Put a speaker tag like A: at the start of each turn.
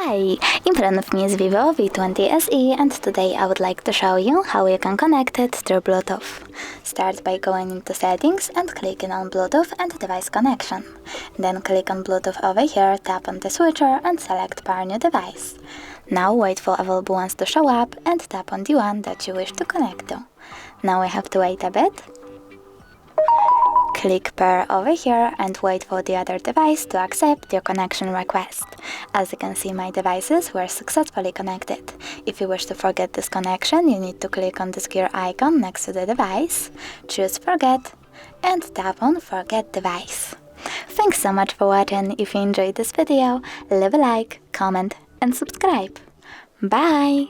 A: Hi! In front of me is Vivo V20 SE, and today I would like to show you how you can connect it through Bluetooth. Start by going into Settings and clicking on Bluetooth and Device Connection. Then click on Bluetooth over here, tap on the switcher and select Pair New Device. Now wait for available ones to show up and tap on the one that you wish to connect to. Now we have to wait a bit. Click Pair over here and wait for the other device to accept your connection request. As you can see, my devices were successfully connected. If you wish to forget this connection, you need to click on this gear icon next to the device, choose Forget, and tap on Forget Device. Thanks so much for watching. If you enjoyed this video, leave a like, comment, and subscribe. Bye!